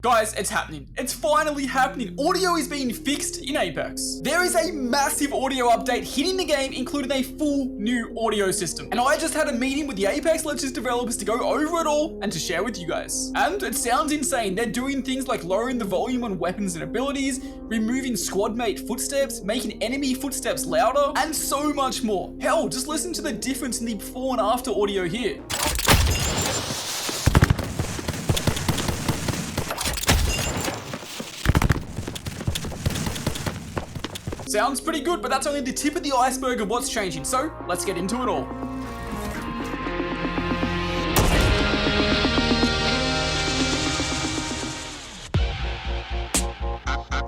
Guys, it's happening. It's finally happening. Audio is being fixed in Apex. There is a massive audio update hitting the game, including a full new audio system. And I just had a meeting with the Apex Legends developers to go over it all and to share with you guys. And it sounds insane. They're doing things like lowering the volume on weapons and abilities, removing squad mate footsteps, making enemy footsteps louder, and so much more. Hell, just listen to the difference in the before and after audio here. Sounds pretty good, but that's only the tip of the iceberg of what's changing, so let's get into it all.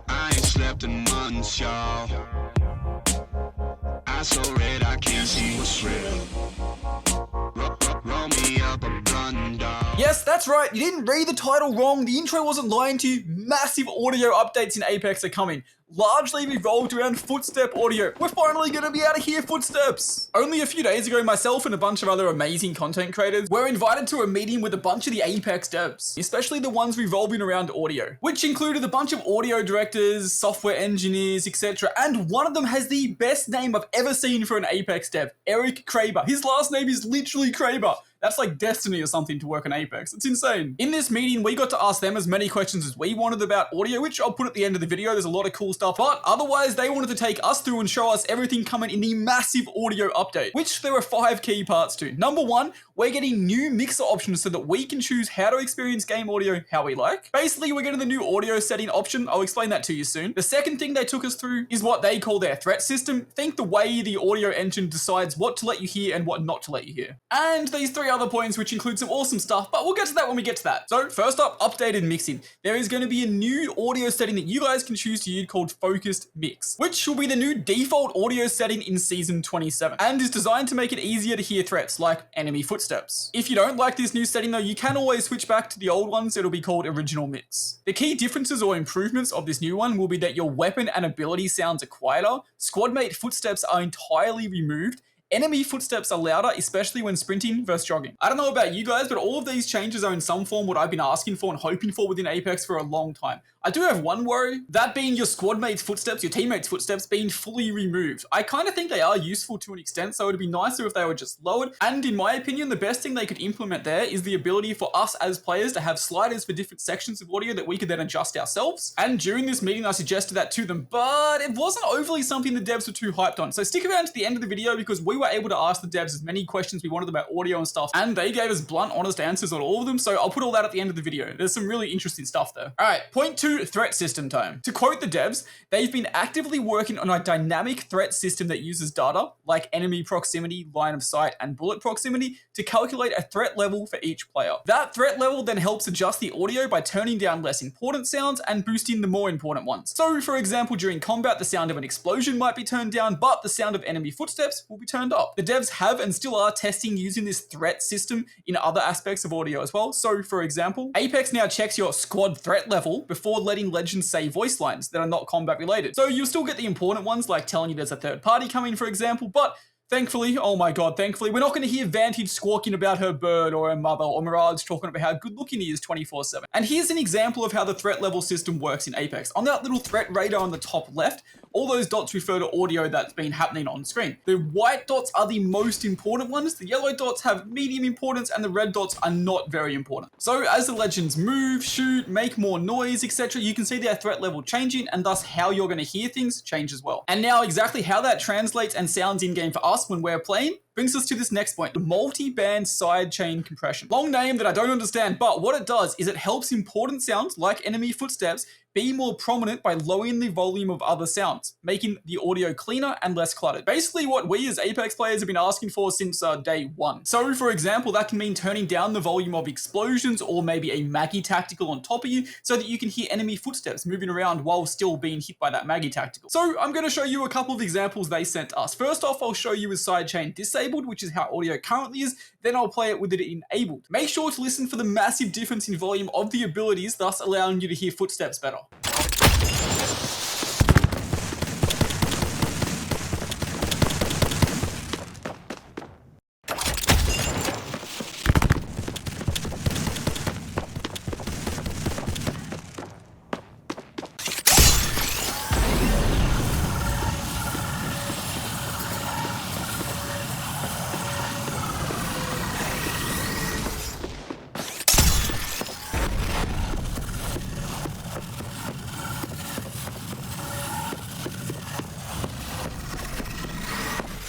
I ain't slept in months, y'all. I so red I can't see what's real. Roll me up a blunt, dog. Yes, that's right, you didn't read the title wrong, the intro wasn't lying to you. Massive audio updates in Apex are coming. Largely revolved around footstep audio. We're finally going to be able to hear footsteps. Only a few days ago, myself and a bunch of other amazing content creators were invited to a meeting with a bunch of the Apex devs, especially the ones revolving around audio, which included a bunch of audio directors, software engineers, etc. And one of them has the best name I've ever seen for an Apex dev, Eric Kraber. His last name is literally Kraber. That's like destiny or something to work on Apex. It's insane. In this meeting, we got to ask them as many questions as we wanted about audio, which I'll put at the end of the video. There's a lot of cool stuff, but otherwise they wanted to take us through and show us everything coming in the massive audio update, which there are 5 key parts to. Number 1, we're getting new mixer options so that we can choose how to experience game audio how we like. Basically, we're getting the new audio setting option. I'll explain that to you soon. The second thing they took us through is what they call their threat system. Think the way the audio engine decides what to let you hear and what not to let you hear. And these 3 other points, which include some awesome stuff, but we'll get to that when we get to that. So first up, updated mixing. There is going to be a new audio setting that you guys can choose to use called Focused Mix, which will be the new default audio setting in Season 27, and is designed to make it easier to hear threats like enemy footsteps. If you don't like this new setting though, you can always switch back to the old ones. It'll be called Original Mix. The key differences or improvements of this new one will be that your weapon and ability sounds are quieter, squad mate footsteps are entirely removed, enemy footsteps are louder, especially when sprinting versus jogging. I don't know about you guys, but all of these changes are in some form what I've been asking for and hoping for within Apex for a long time. I do have one worry, that being your squad mates' footsteps, your teammates' footsteps being fully removed. I kind of think they are useful to an extent, so it'd be nicer if they were just lowered. And in my opinion, the best thing they could implement there is the ability for us as players to have sliders for different sections of audio that we could then adjust ourselves. And during this meeting, I suggested that to them, but it wasn't overly something the devs were too hyped on. So stick around to the end of the video because we were able to ask the devs as many questions we wanted about audio and stuff, and they gave us blunt, honest answers on all of them, so I'll put all that at the end of the video. There's some really interesting stuff there. Alright, point 2, threat system time. To quote the devs, they've been actively working on a dynamic threat system that uses data, like enemy proximity, line of sight, and bullet proximity, to calculate a threat level for each player. That threat level then helps adjust the audio by turning down less important sounds and boosting the more important ones. So, for example, during combat, the sound of an explosion might be turned down, but the sound of enemy footsteps will be turned up. The devs have and still are testing using this threat system in other aspects of audio as well. So, for example, Apex now checks your squad threat level before letting Legends say voice lines that are not combat related. So you'll still get the important ones like telling you there's a third party coming, for example, but thankfully, oh my god, thankfully, we're not going to hear Vantage squawking about her bird or her mother or Mirage talking about how good looking he is 24/7. And here's an example of how the threat level system works in Apex. On that little threat radar on the top left, all those dots refer to audio that's been happening on screen. The white dots are the most important ones, the yellow dots have medium importance, and the red dots are not very important. So as the Legends move, shoot, make more noise, etc., you can see their threat level changing, and thus how you're going to hear things change as well. And now exactly how that translates and sounds in-game for us when we're playing brings us to this next point, the multi-band sidechain compression. Long name that I don't understand, but what it does is it helps important sounds like enemy footsteps be more prominent by lowering the volume of other sounds, making the audio cleaner and less cluttered. Basically what we as Apex players have been asking for since day 1. So for example, that can mean turning down the volume of explosions or maybe a Maggie tactical on top of you so that you can hear enemy footsteps moving around while still being hit by that Maggie tactical. So I'm going to show you a couple of examples they sent us. First off, I'll show you with sidechain disabled, which is how audio currently is, then I'll play it with it enabled. Make sure to listen for the massive difference in volume of the abilities, thus allowing you to hear footsteps better.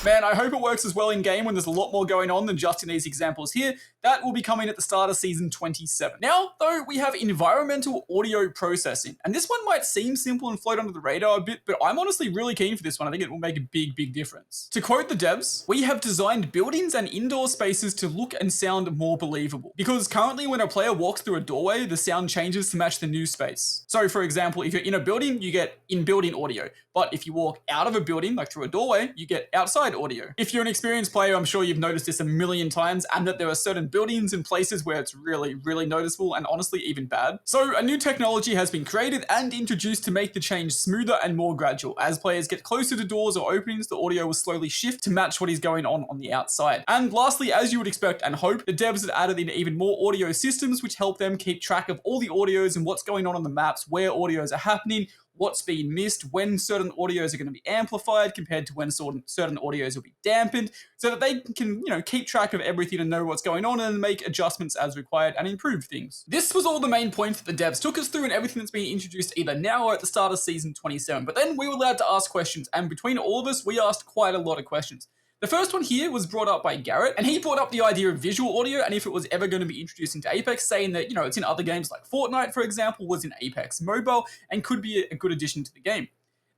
Man, I hope it works as well in game when there's a lot more going on than just in these examples here. That will be coming at the start of season 27. Now, though, we have environmental audio processing. And this one might seem simple and float under the radar a bit, but I'm honestly really keen for this one. I think it will make a big, big difference. To quote the devs, we have designed buildings and indoor spaces to look and sound more believable. Because currently when a player walks through a doorway, the sound changes to match the new space. So for example, if you're in a building, you get in-building audio. But if you walk out of a building, like through a doorway, you get outside audio. If you're an experienced player, I'm sure you've noticed this a million times, and that there are certain buildings and places where it's really, really noticeable and honestly even bad. So a new technology has been created and introduced to make the change smoother and more gradual. As players get closer to doors or openings, the audio will slowly shift to match what is going on the outside. And lastly, as you would expect and hope, the devs have added in even more audio systems which help them keep track of all the audios and what's going on the maps, where audios are happening, what's being missed, when certain audios are going to be amplified compared to when certain audios will be dampened, so that they can, keep track of everything and know what's going on and make adjustments as required and improve things. This was all the main points that the devs took us through and everything that's being introduced either now or at the start of season 27. But then we were allowed to ask questions, and between all of us, we asked quite a lot of questions. The first one here was brought up by Garrett, and he brought up the idea of visual audio and if it was ever going to be introduced into Apex, saying that, it's in other games like Fortnite, for example, was in Apex Mobile, and could be a good addition to the game.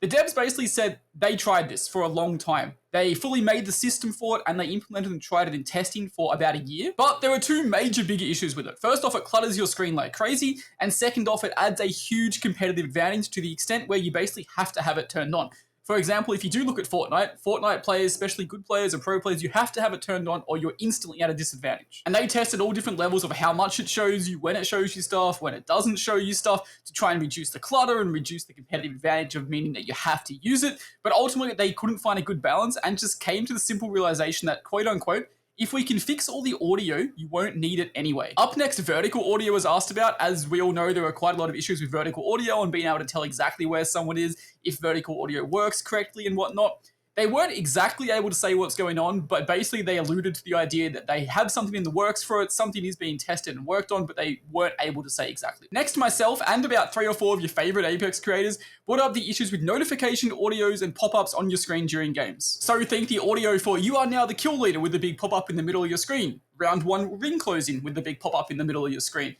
The devs basically said they tried this for a long time. They fully made the system for it, and they implemented and tried it in testing for about a year. But there are two major bigger issues with it. First off, it clutters your screen like crazy, and second off, it adds a huge competitive advantage to the extent where you basically have to have it turned on. For example, if you do look at Fortnite players, especially good players or pro players, you have to have it turned on or you're instantly at a disadvantage. And they tested all different levels of how much it shows you, when it shows you stuff, when it doesn't show you stuff, to try and reduce the clutter and reduce the competitive advantage of meaning that you have to use it. But ultimately, they couldn't find a good balance and just came to the simple realization that, quote unquote, if we can fix all the audio, you won't need it anyway. Up next, vertical audio was asked about. As we all know, there are quite a lot of issues with vertical audio and being able to tell exactly where someone is, if vertical audio works correctly and whatnot. They weren't exactly able to say what's going on, but basically they alluded to the idea that they have something in the works for it, something is being tested and worked on, but they weren't able to say exactly. Next, myself and about 3 or 4 of your favorite Apex creators brought up the issues with notification audios and pop-ups on your screen during games. So think the audio for "you are now the kill leader" with the big pop-up in the middle of your screen, round 1 ring closing with the big pop-up in the middle of your screen.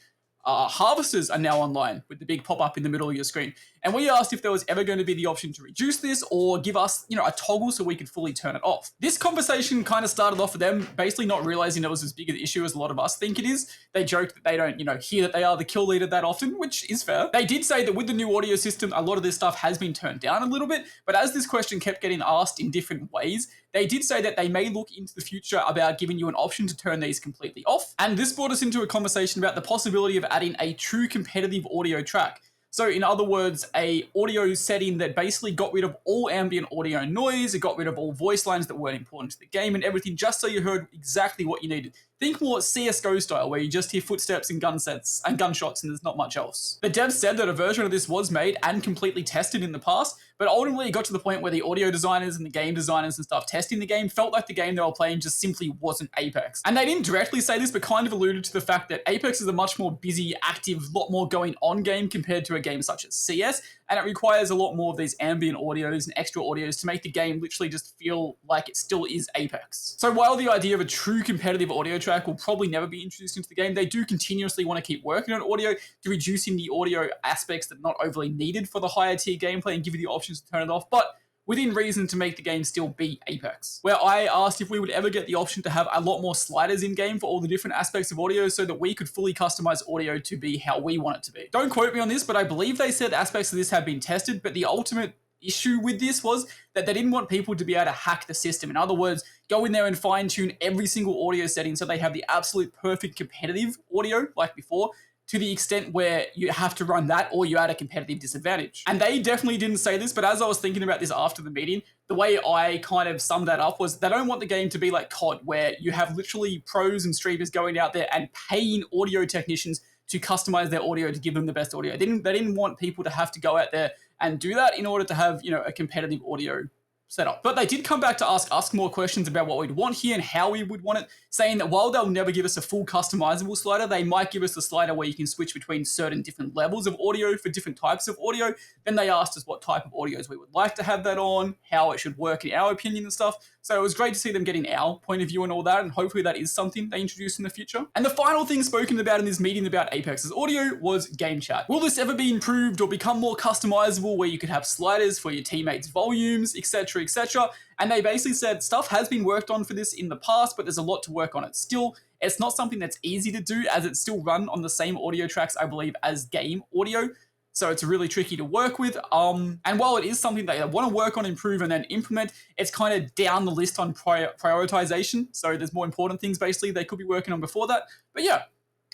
Harvesters are now online with the big pop-up in the middle of your screen. And we asked if there was ever going to be the option to reduce this or give us, a toggle so we could fully turn it off. This conversation kind of started off with them basically not realizing it was as big an issue as a lot of us think it is. They joked that they don't, hear that they are the kill leader that often, which is fair. They did say that with the new audio system, a lot of this stuff has been turned down a little bit, but as this question kept getting asked in different ways, they did say that they may look into the future about giving you an option to turn these completely off. And this brought us into a conversation about the possibility of adding a true competitive audio track. So in other words, a audio setting that basically got rid of all ambient audio noise, it got rid of all voice lines that weren't important to the game and everything, just so you heard exactly what you needed. Think more CSGO style, where you just hear footsteps and gunshots and there's not much else. The devs said that a version of this was made and completely tested in the past, but ultimately it got to the point where the audio designers and the game designers and stuff testing the game felt like the game they were playing just simply wasn't Apex. And they didn't directly say this, but kind of alluded to the fact that Apex is a much more busy, active, lot more going on game compared to a game such as CS, and it requires a lot more of these ambient audios and extra audios to make the game literally just feel like it still is Apex. So while the idea of a true competitive audio track will probably never be introduced into the game, they do continuously want to keep working on audio to reducing the audio aspects that are not overly needed for the higher tier gameplay and give you the options to turn it off, but within reason to make the game still be Apex. Where I asked if we would ever get the option to have a lot more sliders in game for all the different aspects of audio so that we could fully customize audio to be how we want it to be. Don't quote me on this, but I believe they said aspects of this have been tested, but the ultimate issue with this was that they didn't want people to be able to hack the system. In other words, go in there and fine tune every single audio setting so they have the absolute perfect competitive audio like before, to the extent where you have to run that or you're at a competitive disadvantage. And they definitely didn't say this, but as I was thinking about this after the meeting, the way I kind of summed that up was they don't want the game to be like COD, where you have literally pros and streamers going out there and paying audio technicians to customize their audio to give them the best audio. They didn't want people to have to go out there and do that in order to have, a competitive audio setup. But they did come back to ask more questions about what we'd want here and how we would want it, saying that while they'll never give us a full customizable slider, they might give us a slider where you can switch between certain different levels of audio for different types of audio. Then they asked us what type of audios we would like to have that on, how it should work in our opinion and stuff. So it was great to see them getting our point of view and all that, and hopefully that is something they introduce in the future. And the final thing spoken about in this meeting about Apex's audio was game chat. Will this ever be improved or become more customizable where you could have sliders for your teammates' volumes, etc., etc.? And they basically said stuff has been worked on for this in the past, but there's a lot to work on it still. It's not something that's easy to do as it's still run on the same audio tracks, I believe, as game audio. So it's really tricky to work with. And while it is something that they want to work on, improve, and then implement, it's kind of down the list on prioritization. So there's more important things basically they could be working on before that. But yeah,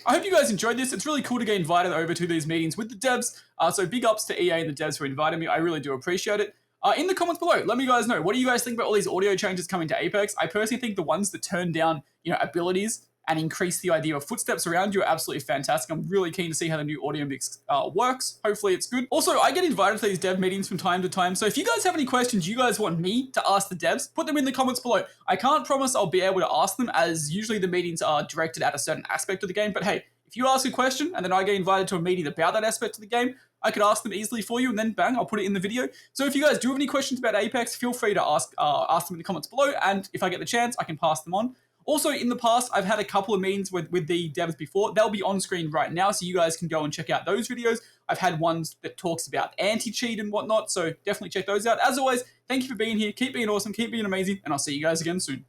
I hope you guys enjoyed this. It's really cool to get invited over to these meetings with the devs. So big ups to EA and the devs who invited me. I really do appreciate it. In the comments below, let me guys know, what do you guys think about all these audio changes coming to Apex? I personally think the ones that turn down, abilities and increase the idea of footsteps around you are absolutely fantastic. I'm really keen to see how the new audio mix works. Hopefully it's good. Also, I get invited to these dev meetings from time to time, so if you guys have any questions you guys want me to ask the devs, put them in the comments below. I can't promise I'll be able to ask them, as usually the meetings are directed at a certain aspect of the game, but hey, if you ask a question and then I get invited to a meeting about that aspect of the game, I could ask them easily for you, and then bang, I'll put it in the video. So if you guys do have any questions about Apex, feel free to ask them in the comments below, and if I get the chance, I can pass them on. Also, in the past, I've had a couple of meetings with the devs before. They'll be on screen right now, so you guys can go and check out those videos. I've had ones that talks about anti-cheat and whatnot, so definitely check those out. As always, thank you for being here. Keep being awesome, keep being amazing, and I'll see you guys again soon.